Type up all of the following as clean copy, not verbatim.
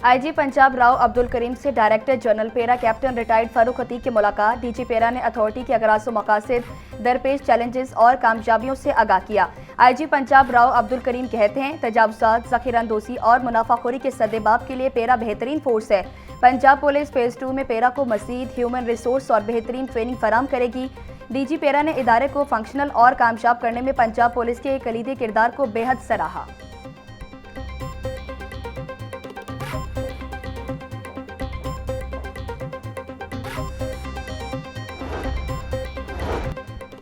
IG Punjab Rao Abdul Karim से director general पेरा captain retired Farooq Atiq की मुलाकात। डीजी पेरा ने अथॉरिटी के अगराज मकासद, दरपेश चैलेंजेस और कामयाबियों से आगाह किया। आईजी पंजाब राव अब्दुल करीम कहते हैं, तजावुजात, ज़ख़ीरांदोज़ी और मुनाफाखोरी के सद्देबाब के लिए पेरा बेहतरीन फोर्स है। पंजाब पुलिस फेज 2 में पेरा को मज़ीद ह्यूमन रिसोर्स और बेहतरीन ट्रेनिंग फराहम करेगी। डीजी पेरा ने इदारे को फंक्शनल और कामयाब करने में पंजाब पुलिस के कलीदी किरदार को बेहद सराहा।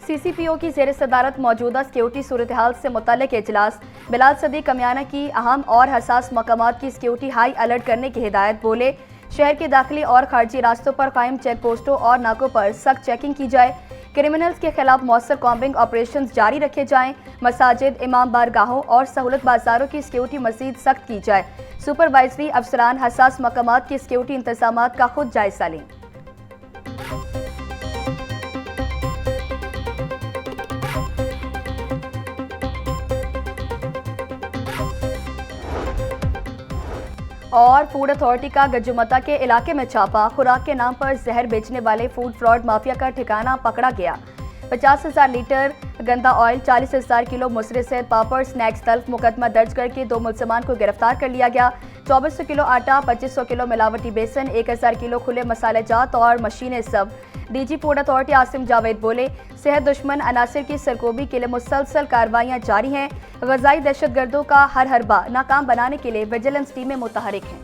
सीसीपीओ की ज़ेर सदारत मौजूदा सिक्योरिटी सूरत हाल से मुतल्लिक इजलास। बिलाल सदीक कमियाना की अहम और हसास मकामात की सिक्योरिटी हाई अलर्ट करने की हिदायत। बोले, शहर के दाखिली और खारजी रास्तों पर कायम चेक पोस्टों और नाकों पर सख्त चेकिंग की जाए। क्रिमिनल्स के खिलाफ मौसर कॉम्बिंग ऑपरेशन जारी रखे जाएं। मसाजिद, इमाम बारगाहों और सहूलत बाजारों की सिक्योरिटी मजीद सख्त की जाए। सुपरवाइजरी अफसरान हसास मकामात की सिक्योरिटी इंतजामात का खुद जायजा लें। और फूड अथॉरिटी का गजुमता के इलाके में छापा। खुराक के नाम पर जहर बेचने वाले फूड फ्रॉड माफिया का ठिकाना पकड़ा गया। 50,000 लीटर गंदा ऑयल, 40,000 किलो मुसरे सहित पापड़, स्नैक्स तल्फ। मुकदमा दर्ज करके 2 मुलजमान को गिरफ्तार कर लिया गया। 2400 किलो आटा, 2500 किलो मिलावटी बेसन, 1000 किलो खुले मसाले जात और मशीनें सब। DG food authority Asim Javed बोले, सेहत दुश्मन अनासिर की सरकोबी के लिए मुसलसल कार्रवाइयां जारी हैं। ग़ज़ाई दहशतगर्दों का हर हरबा नाकाम बनाने के लिए विजिलेंस टीमें मुतहरिक हैं।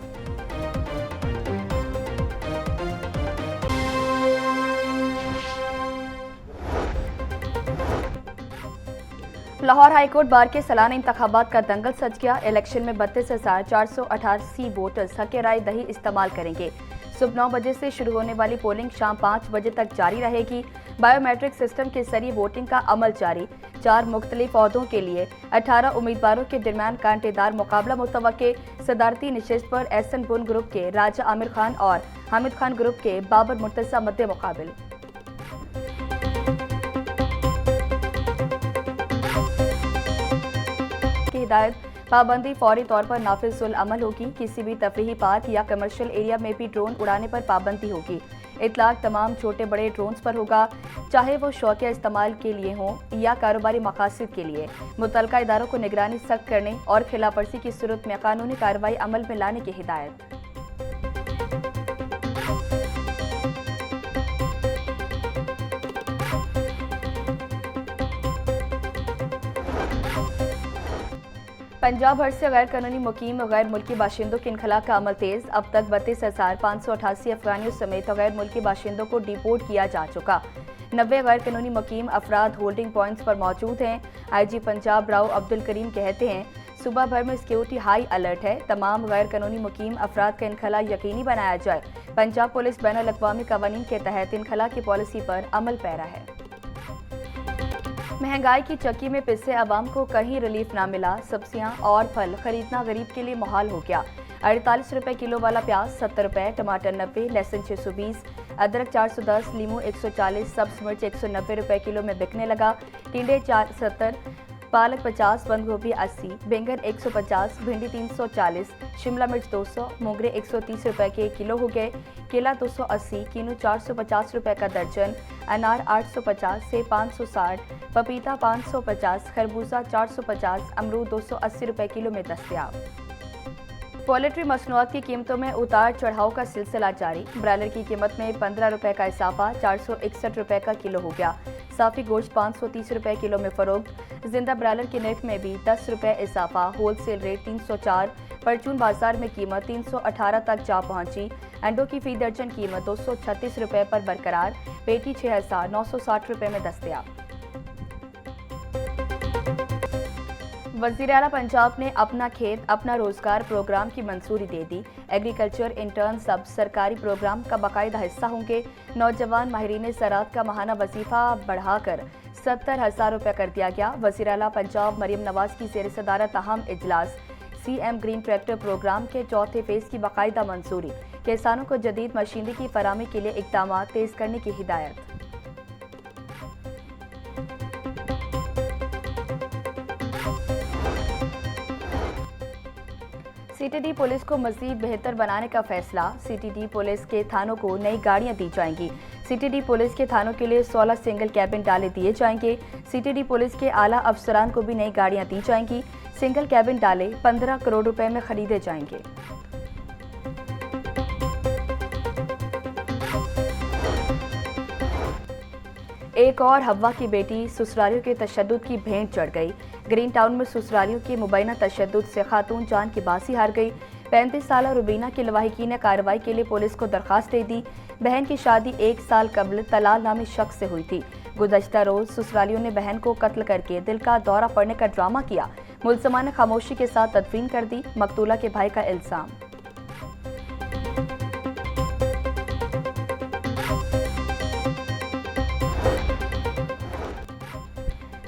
लाहौर हाईकोर्ट बार के सालाना इंतखाबात का दंगल सज गया। इलेक्शन में 32,488 वोटर्स हक़ राय दही इस्तेमाल करेंगे। सुबह 9 बजे से शुरू होने वाली पोलिंग शाम 5 बजे तक जारी रहेगी। बायोमेट्रिक सिस्टम के जरिए वोटिंग का अमल जारी। 4 मुख्तलिफ ओहदों के लिए 18 उम्मीदवारों के दरमियान कांटेदार मुकाबला मुतवक्के। सदारती नशिस्त पर एहसन बुन ग्रुप के राजा आमिर खान और हामिद खान ग्रुप के बाबर मुर्तज़ा मद्दे मुकाबिल। हिदायत, पाबंदी फौरी तौर पर नाफिजुल अमल होगी। किसी भी तफरीही पार्क या कमर्शियल एरिया में भी ड्रोन उड़ाने पर पाबंदी होगी। इतलाक तमाम छोटे बड़े ड्रोन्स पर होगा, चाहे वो शौकिया इस्तेमाल के लिए हों या कारोबारी मकासद के लिए। मुतल्लिका इदारों को निगरानी सख्त करने और खिलाफ वर्जी की सूरत में कानूनी कार्रवाई अमल में लाने की हिदायत। पंजाब भर से गैर कानूनी मुकीम गैर मुल्की बाशिंदों के इनखला का अमल तेज। अब तक 32,588 अफगानियों समेत गैर मुल्की बाशिंदों को डिपोर्ट किया जा चुका। 90 गैर कानूनी मुकीम अफराद होल्डिंग पॉइंट्स पर मौजूद हैं। आईजी पंजाब राव अब्दुल करीम कहते हैं, सूबा भर में सिक्योरिटी हाई अलर्ट है। तमाम गैर कानूनी मुकीम अफराद का इनखला यकीनी बनाया जाए। पंजाब पुलिस बैनुल अक़वामी कवानीन के तहत इनखला की पॉलिसी पर अमल पैरा है। महंगाई की चक्की में पिसे अवाम को कहीं रिलीफ ना मिला। सब्जियां और फल खरीदना गरीब के लिए मुहाल हो गया। 48 रुपए किलो वाला प्याज 70 रुपए, टमाटर 90, लहसुन 620, अदरक 410, लीमू 140, सब्ज मिर्च 190 रुपए किलो में बिकने लगा। टिंडे 470, पालक 50, बंद गोभी 80, बैंगन 150, भिंडी 340, शिमला मिर्च 200, मोगरे 130 रुपए के किलो हो गए। केला 280, कीनू 450 रुपए का दर्जन, अनार 850 से 560, पपीता 550, खरबूजा 450, अमरूद 280 रुपए किलो में दस्तयाब। पोल्ट्री मसनूआत की कीमतों में उतार चढ़ाव का सिलसिला जारी। ब्रायलर की कीमत में 15 रुपए का इजाफा 461 रुपए का किलो हो गया। साफी गोश्त 530 रुपए किलो में फरोख्त। जिंदा ब्रायलर के नेट में भी 10 रुपए इजाफा। Wholesale rate 304। परचून बाजार में कीमत 318 तक जा पहुंची। अंडों की फी दर्जन कीमत 236 रुपए पर बरकरार। पेटी 6,960 रुपए में दस्तयाब। वज़ीर आला पंजाब ने अपना खेत अपना रोजगार प्रोग्राम की मंजूरी दे दी। एग्रीकल्चर इंटर्न सब सरकारी प्रोग्राम का बाकायदा हिस्सा होंगे। नौजवान माहिरीन ज़राअत का माहाना वजीफा बढ़ाकर 70,000 रुपये कर दिया गया। वज़ीर आला पंजाब मरियम नवाज की ज़ेर सदारत अहम इजलास। CM ग्रीन ट्रैक्टर प्रोग्राम के चौथे फेज की बाकायदा मंजूरी। किसानों को जदीद मशीनरी की फराहमी के लिए इक़दाम तेज करने की हिदायत। सीटीडी पुलिस को मजीद बेहतर बनाने का फैसला। सीटीडी पुलिस के थानों को नई गाड़ियां दी जाएंगी। सीटीडी पुलिस के थानों के लिए 16 सिंगल कैबिन डाले दिए जाएंगे। सीटीडी पुलिस के आला अफसरान को भी नई गाड़ियां दी जाएंगी। सिंगल कैबिन डाले 15 करोड़ रुपए में खरीदे जाएंगे। एक और हवा की बेटी ससुरालियों के तशद्दुद की भेंट चढ़ गई। ग्रीन टाउन में ससुरालियों के मुबैना तशद्दुद से खातून जान की बासी हार गई। 35 साल रुबीना की लवाहिकी ने कार्रवाई के लिए पुलिस को दरखास्त दे दी। बहन की शादी 1 साल कबल तलाल नामी शख्स से हुई थी। गुज़श्ता रोज ससुरालियों ने बहन को कत्ल करके दिल का दौरा पड़ने का ड्रामा किया। मुलजमा ने खामोशी के साथ तदफीन कर दी। मकतूला के भाई का इल्जाम।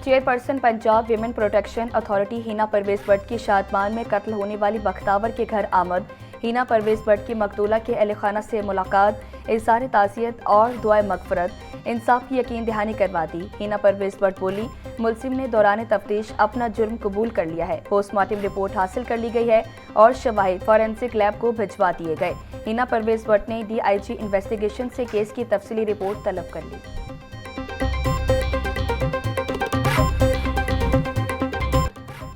Chairperson Punjab women protection authority Hina Parvez Bhatt की शादमान में कत्ल होने वाली बख्तावर के घर आमद। हिना परवेज भट्ट की मकतूला के अहल खाना से मुलाकात, इज़हार ताज़ियत और दुआए मगफरत, इंसाफ की यकीन दहानी करवा दी। हिना परवेज भट्ट बोली, मुलजिम ने दौरान तफ्तीश अपना जुर्म कबूल कर लिया है। पोस्टमार्टम रिपोर्ट हासिल कर ली गई है और शवाहिद फॉरेंसिक लैब को भिजवा दिए गए। हिना परवेज भट्ट ने DIG इन्वेस्टिगेशन से केस की तफसीली रिपोर्ट तलब कर ली।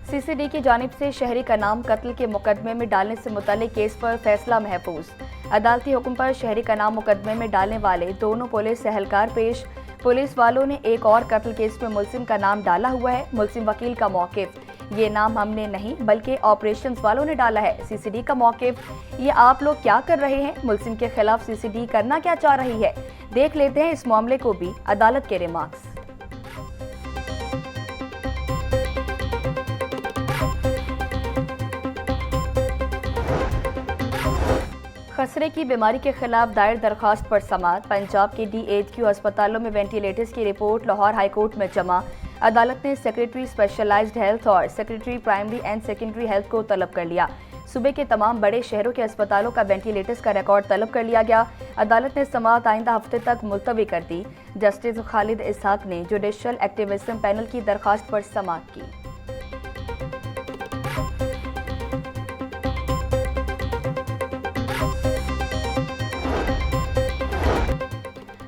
CCD की जानिब से शहरी का नाम कत्ल के मुकदमे में डालने से मुतल्लिक केस पर फैसला महफूज। अदालती हुक्म पर शहरी का नाम मुकदमे में डालने वाले दोनों पुलिस एहलकार पेश। पुलिस वालों ने एक और कत्ल केस में मुलजिम का नाम डाला हुआ है। मुलजिम वकील का मौकिफ, ये नाम हमने नहीं बल्कि ऑपरेशंस वालों ने डाला है। CCD का मौकिफ, ये आप लोग क्या कर रहे हैं? मुलजिम के खिलाफ CCD करना क्या चाह रही है? देख लेते हैं इस मामले को भी। अदालत के रिमार्क्स। खसरे की बीमारी के खिलाफ दायर दरखास्त पर समाअत। पंजाब के DHQ अस्पतालों में वेंटिलेटर्स की रिपोर्ट लाहौर हाईकोर्ट में जमा। अदालत ने सेक्रेटरी स्पेशलाइज्ड हेल्थ और secretary primary and secondary health को तलब कर लिया। सूबे के तमाम बड़े शहरों के अस्पतालों का वेंटिलेटर्स का रिकॉर्ड तलब कर लिया गया। अदालत ने समाअत आइंदा हफ्ते तक मुलतवी कर दी। जस्टिस खालिद इसहाक ने जुडिशल एक्टिविज्म पैनल की दरखास्त पर समाअत की।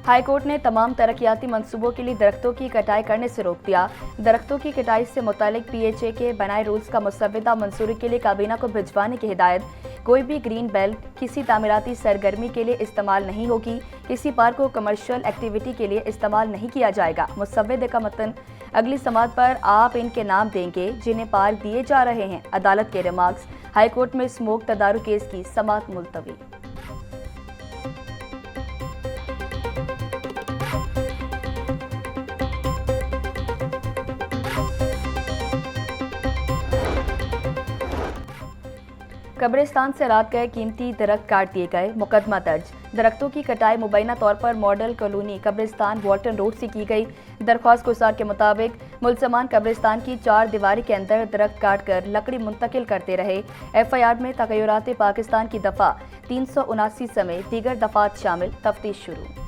हाईकोर्ट ने तमाम तरक्याती मंसूबों के लिए दरख्तों की कटाई करने से रोक दिया। दरख्तों की कटाई से मुतालिक PHA के बनाए रूल्स का मुसव्वदा मंजूरी के लिए काबीना को भिजवाने की हिदायत। कोई भी ग्रीन बेल्ट किसी तामीराती सरगर्मी के लिए इस्तेमाल नहीं होगी। किसी पार्क को कमर्शियल एक्टिविटी के लिए इस्तेमाल नहीं किया जाएगा। मुसव्वदे का मतन, अगली समाअत पर आप इनके नाम देंगे जिन्हें पार्क दिए जा रहे हैं। अदालत के रिमार्क्स। हाईकोर्ट में स्मोक तदारुक केस की समाअत मुलतवी। कब्रिस्तान से रात गए कीमती दरख्त काट दिए गए, मुकदमा दर्ज। दरख्तों की कटाई मुबैना तौर पर मॉडल कॉलोनी कब्रिस्तान वाल्टन रोड से की गई। दरख्वास्त गुजार के मुताबिक मुलजमान कब्रिस्तान की 4 दीवारी के अंदर दरख्त काट कर लकड़ी मुंतकिल करते रहे। FIR में तगय्युरात पाकिस्तान की दफ़ा 379 समेत दीगर दफात शामिल। तफ्तीश शुरू।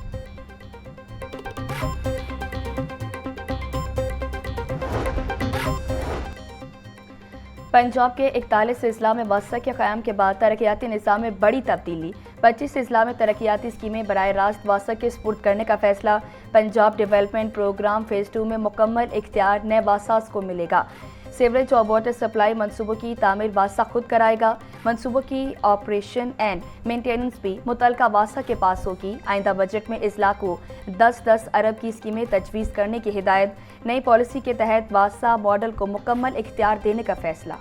पंजाब के 41 अजला में वसा के क़याम के बाद तरक्याती निज़ाम में बड़ी तब्दीली। 25 अजला में तरक्याती स्कीमें बराह रास्त वासा के स्पुर्द करने का फैसला। पंजाब डेवलपमेंट प्रोग्राम फ़ेज़ 2 में मुकम्मल इख्तियार नए वासास को मिलेगा। सीवरेज और वाटर सप्लाई मंसूबों की तामीर वासा खुद कराएगा। मंसूबों की ऑपरेशन एंड मेंटेनेंस भी मुतलका वासा के पास होगी। आइंदा बजट में इजला को 10-10 अरब की स्कीमें तजवीज़ करने की हिदायत। नई पॉलिसी के तहत वासा मॉडल को मुकम्मल इख्तियार देने का फैसला।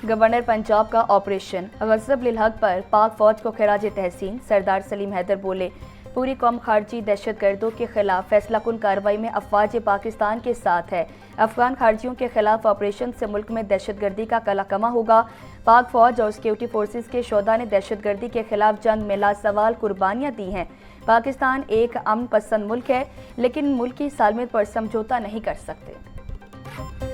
गवर्नर पंजाब का ऑपरेशन गज़ब लिल हक पर पाक फौज को खिराज तहसीन। सरदार सलीम हैदर बोले, पूरी कौम खारजी दहशतगर्दों के खिलाफ फैसला कुन कार्रवाई में अफवाज पाकिस्तान के साथ है। अफगान खारजियों के खिलाफ ऑपरेशन से मुल्क में दहशतगर्दी का कलाकमा होगा। पाक फौज और सिक्योरिटी फोर्सेस के शोधा ने दहशतगर्दी के खिलाफ जंग में लासवाल कुर्बानियां दी हैं। पाकिस्तान एक अमन पसंद मुल्क है, लेकिन मुल्क की सालमियत पर समझौता नहीं कर सकते।